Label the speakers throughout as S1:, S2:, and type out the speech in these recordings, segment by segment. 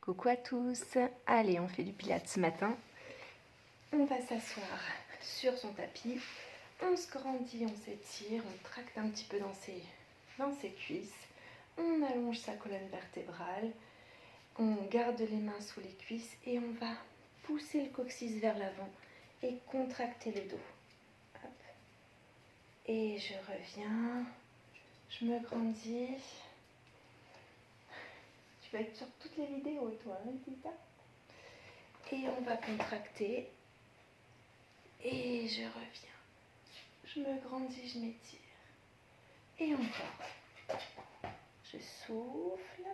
S1: Coucou à tous. Allez, on fait du pilates ce matin. On va s'asseoir sur son tapis. On se grandit, on s'étire, on tracte un petit peu dans ses cuisses. On allonge sa colonne vertébrale. On garde les mains sous les cuisses et on va pousser le coccyx vers l'avant et contracter le dos. Hop. Et je reviens. Je me grandis. Tu vas être sur toutes les vidéos, toi, hein, Tita ? Et on va contracter. Et je reviens. Je me grandis, je m'étire. Et encore. Je souffle.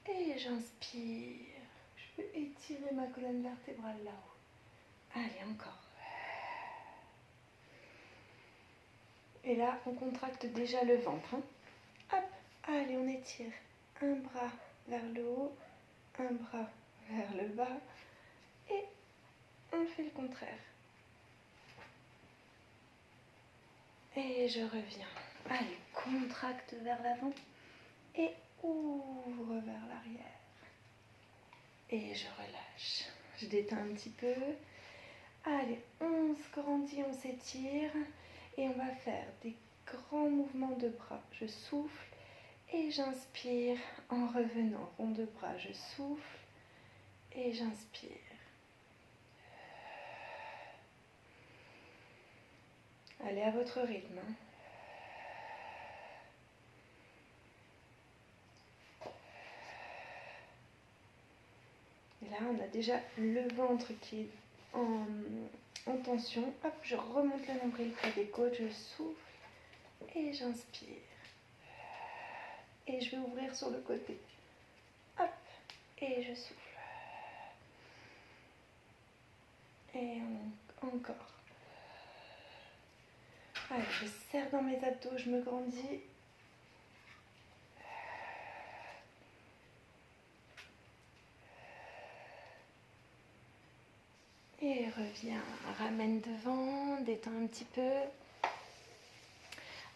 S1: Et j'inspire. Je peux étirer ma colonne vertébrale là-haut. Allez, encore. Et là, on contracte déjà le ventre. Hein. Hop. Allez, on étire. Un bras vers le haut. Un bras vers le bas. Et on fait le contraire. Et je reviens. Allez, contracte vers l'avant et ouvre vers l'arrière. Et je relâche. Je détends un petit peu. Allez, on se grandit, on s'étire. Et on va faire des grands mouvements de bras. Je souffle et j'inspire en revenant. Rond de bras, je souffle et j'inspire. Allez à votre rythme. Hein. Et là, on a déjà le ventre qui est en tension. Hop, je remonte le nombril près des côtes, je souffle et j'inspire. Et je vais ouvrir sur le côté. Hop, et je souffle. Et encore. Allez, je serre dans mes abdos, je me grandis. Et reviens, ramène devant, détends un petit peu.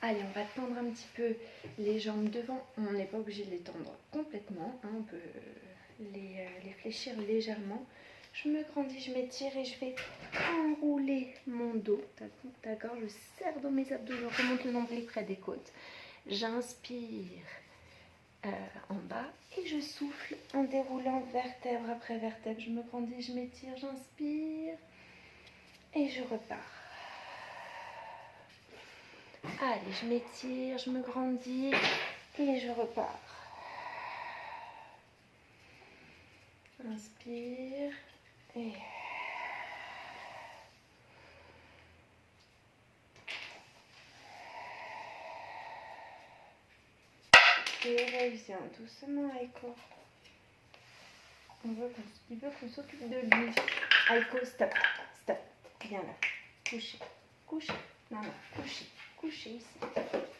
S1: Allez, on va tendre un petit peu les jambes devant. On n'est pas obligé de les tendre complètement. Hein, on peut les fléchir légèrement. Je me grandis, je m'étire et je vais enrouler mon dos. D'accord, je serre dans mes abdos, je remonte le nombril près des côtes. J'inspire en bas et je souffle en déroulant vertèbre après vertèbre. Je me grandis, je m'étire, j'inspire et je repars. Allez, je m'étire, je me grandis et je repars. Inspire et... Et reviens doucement, Aiko. Il veut qu'on s'occupe de lui. Aiko, stop, stop. Viens là. Couchez, couchez. Non, couchez, couchez ici.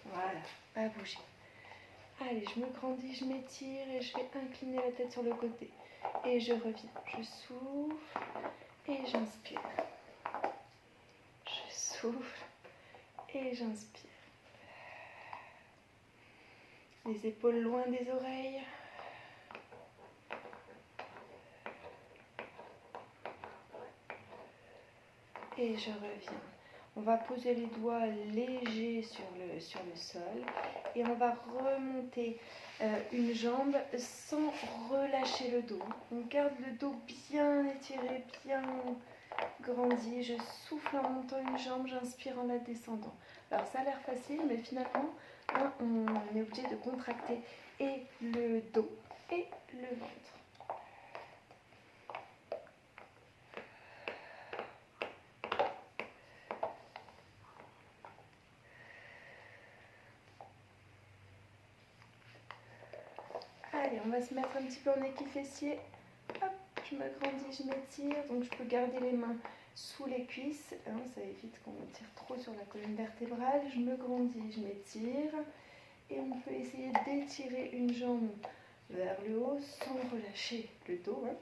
S1: Voilà, pas bouger. Allez, je me grandis, je m'étire et je vais incliner la tête sur le côté. Et je reviens. Je souffle et j'inspire. Je souffle et j'inspire. Les épaules loin des oreilles. Et je reviens. On va poser les doigts légers sur le sol. Et on va remonter une jambe sans relâcher le dos. On garde le dos bien étiré, bien grandi. Je souffle en montant une jambe, j'inspire en la descendant. Alors ça a l'air facile, mais finalement, hein, on est obligé de contracter et le dos et le ventre. Allez, on va se mettre un petit peu en équifessier. Hop, je me grandis, je m'étire. Donc je peux garder les mains sous les cuisses. Hein, ça évite qu'on tire trop sur la colonne vertébrale. Je me grandis, je m'étire. Et on peut essayer d'étirer une jambe vers le haut sans relâcher le dos. Hein.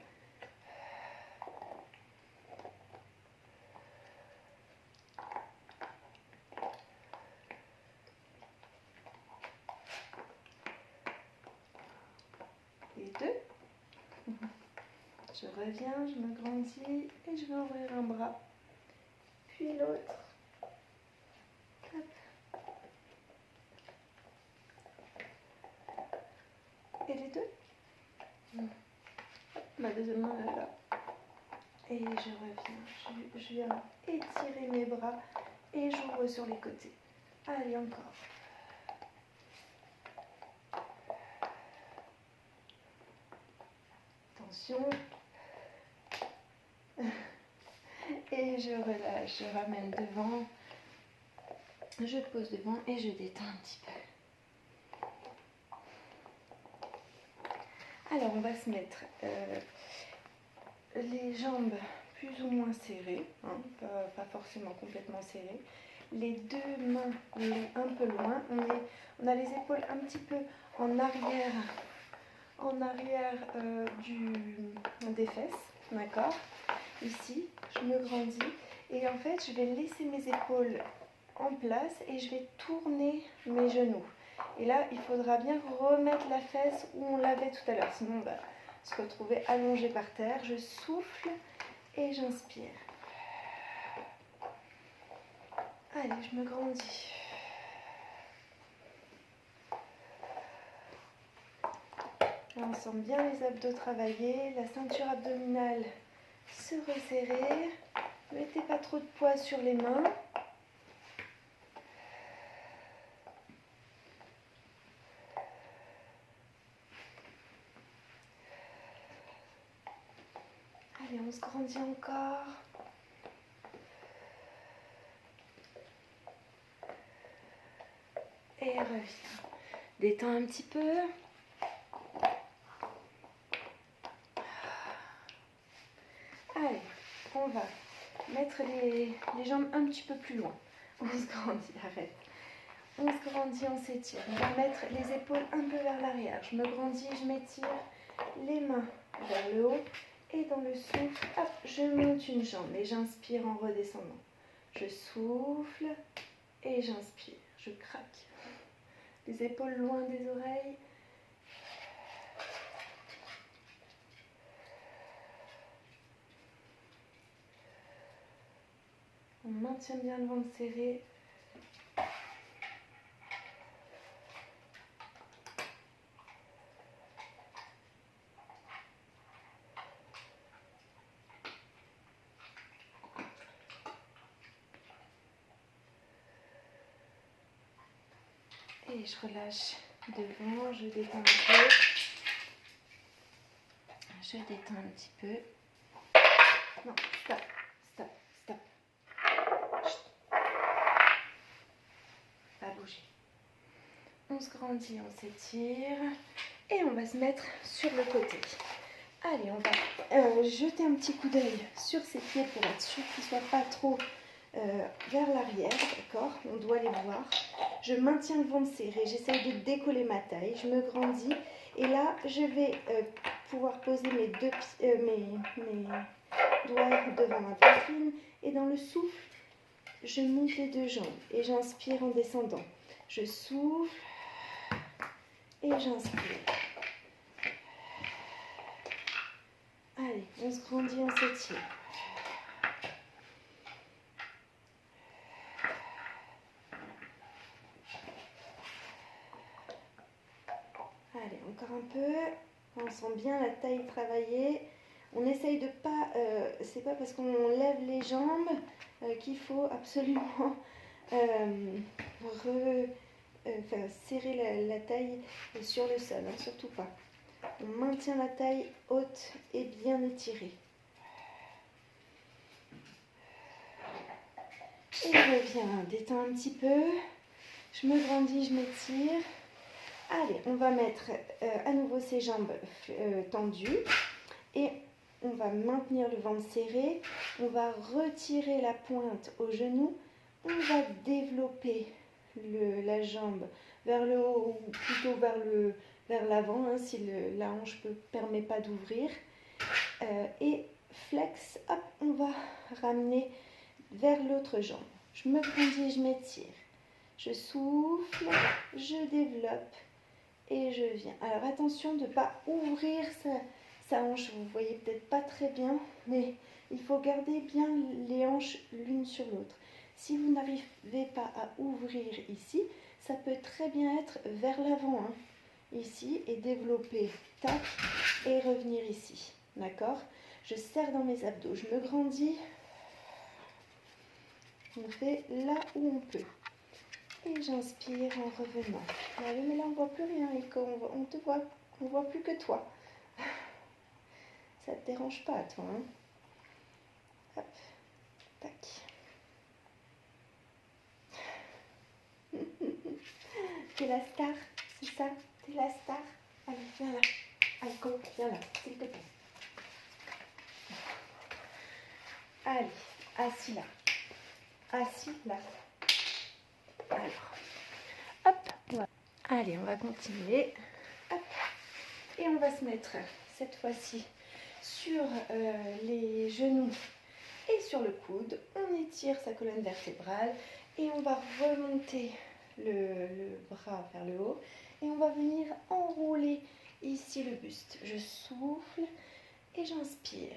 S1: Les deux. Je reviens, je me grandis et je vais ouvrir un bras. Puis l'autre. Hop. Et les deux. Ma deuxième main est là. Et je reviens. Je viens étirer mes bras et j'ouvre sur les côtés. Allez, encore. Attention. Et je relâche, je ramène devant. Je pose devant et je détends un petit peu. Alors, on va se mettre les jambes plus ou moins serrées, hein, pas forcément complètement serrées. Les deux mains un peu loin. On a les épaules un petit peu en arrière des fesses, d'accord? Ici, je me grandis et en fait, je vais laisser mes épaules en place et je vais tourner mes genoux. Et là, il faudra bien remettre la fesse où on l'avait tout à l'heure, sinon on va se retrouver allongé par terre. Je souffle et j'inspire. Allez, je me grandis. Là, on sent bien les abdos travailler, la ceinture abdominale se resserrer. Ne mettez pas trop de poids sur les mains. Allez, on se grandit encore. Et reviens. Détends un petit peu. Allez, on va mettre les jambes un petit peu plus loin. On se grandit, arrête. On se grandit, on s'étire. On va mettre les épaules un peu vers l'arrière. Je me grandis, je m'étire. Les mains vers le haut. Et dans le souffle, hop, je monte une jambe et j'inspire en redescendant. Je souffle et j'inspire. Je craque. Les épaules loin des oreilles. On maintient bien le ventre serré. Et je relâche devant, je détends un peu. Je détends un petit peu. Non, stop, stop, stop. Chut. Pas bouger. On se grandit, on s'étire. Et on va se mettre sur le côté. Allez, on va jeter un petit coup d'œil sur ses pieds pour être sûr qu'ils ne soient pas trop vers l'arrière, d'accord? On doit les voir. Je maintiens le ventre serré, j'essaye de décoller ma taille, je me grandis et là je vais pouvoir poser mes doigts devant ma poitrine et dans le souffle, je monte les deux jambes et j'inspire en descendant. Je souffle et j'inspire. Allez, on se grandit, on s'étire. Allez, encore un peu. On sent bien la taille travailler. On essaye de pas... c'est pas parce qu'on lève les jambes qu'il faut absolument serrer la taille sur le sol, hein, surtout pas. On maintient la taille haute et bien étirée. Et je reviens, détends un petit peu. Je me grandis, je m'étire. Allez, on va mettre à nouveau ses jambes tendues et on va maintenir le ventre serré. On va retirer la pointe au genou. On va développer la jambe vers le haut ou plutôt vers l'avant hein, si la hanche ne permet pas d'ouvrir. Et flex, hop, on va ramener vers l'autre jambe. Je me grandis, je m'étire. Je souffle, je développe et je viens. Alors attention de ne pas ouvrir sa sa hanche, vous voyez peut-être pas très bien, mais il faut garder bien les hanches l'une sur l'autre. Si vous n'arrivez pas à ouvrir ici, ça peut très bien être vers l'avant, hein, ici, et développer, tac, et revenir ici, d'accord? Je serre dans mes abdos, je me grandis, on fait là où on peut. Et j'inspire en revenant. Allez, mais là on voit plus rien, Rico, on te voit, on voit plus que toi. Ça te dérange pas, toi, hein? Hop, tac. T'es la star, c'est ça? T'es la star? Allez, viens là. Allez, go, viens là, s'il te plaît. Allez, assis là. Assis là. Alors, hop, allez, on va continuer. Hop. Et on va se mettre cette fois-ci sur les genoux et sur le coude. On étire sa colonne vertébrale et on va remonter le bras vers le haut. Et on va venir enrouler ici le buste. Je souffle et j'inspire.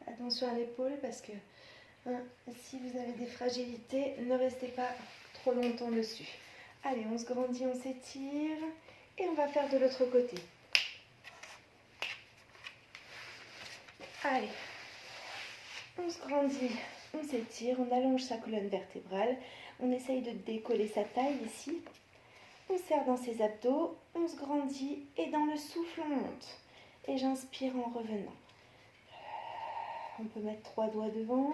S1: Attention à l'épaule parce que si vous avez des fragilités, ne restez pas trop longtemps dessus. Allez, on se grandit, on s'étire et on va faire de l'autre côté. Allez, on se grandit, on s'étire, on allonge sa colonne vertébrale, on essaye de décoller sa taille ici. On serre dans ses abdos, on se grandit et dans le souffle on monte. Et j'inspire en revenant. On peut mettre 3 doigts devant,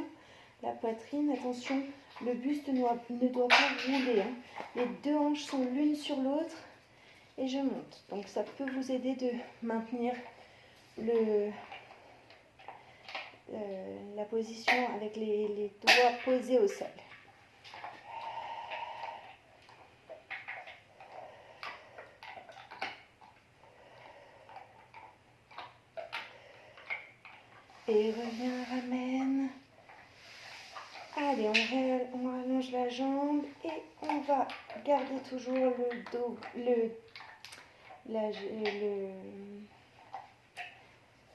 S1: la poitrine, attention, le buste ne doit pas rouler, hein. Les deux hanches sont l'une sur l'autre et je monte. Donc ça peut vous aider de maintenir la position avec les doigts posés au sol. Et reviens, ramène. Allez, on rallonge la jambe et on va garder toujours le dos,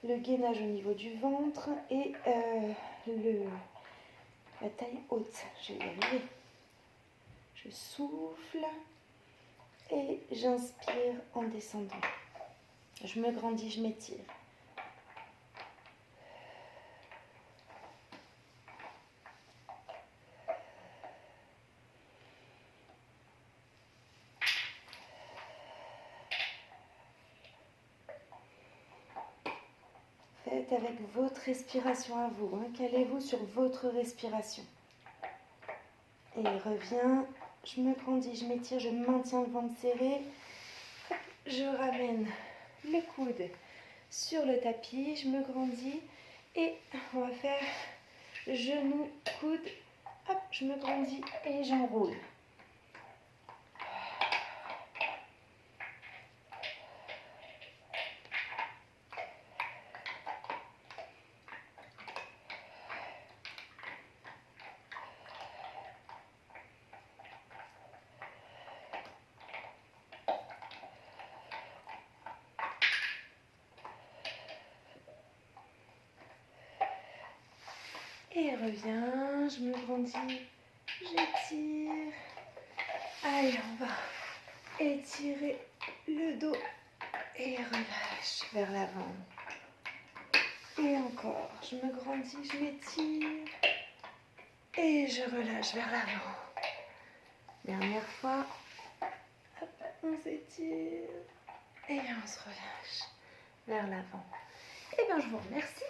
S1: le gainage au niveau du ventre et la taille haute. Je vais y arriver. Je souffle et j'inspire en descendant. Je me grandis, je m'étire. Faites avec votre respiration à vous, hein. Calez-vous sur votre respiration. Et reviens, je me grandis, je m'étire, je maintiens le ventre serré. Je ramène le coude sur le tapis, je me grandis et on va faire genou, coude, hop, je me grandis et j'enroule. Et reviens, je me grandis, j'étire. Allez, on va étirer le dos et relâche vers l'avant. Et encore, je me grandis, je m'étire et je relâche vers l'avant. Dernière fois, hop, on s'étire et on se relâche vers l'avant. Et bien, je vous remercie.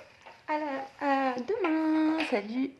S1: À demain. Salut.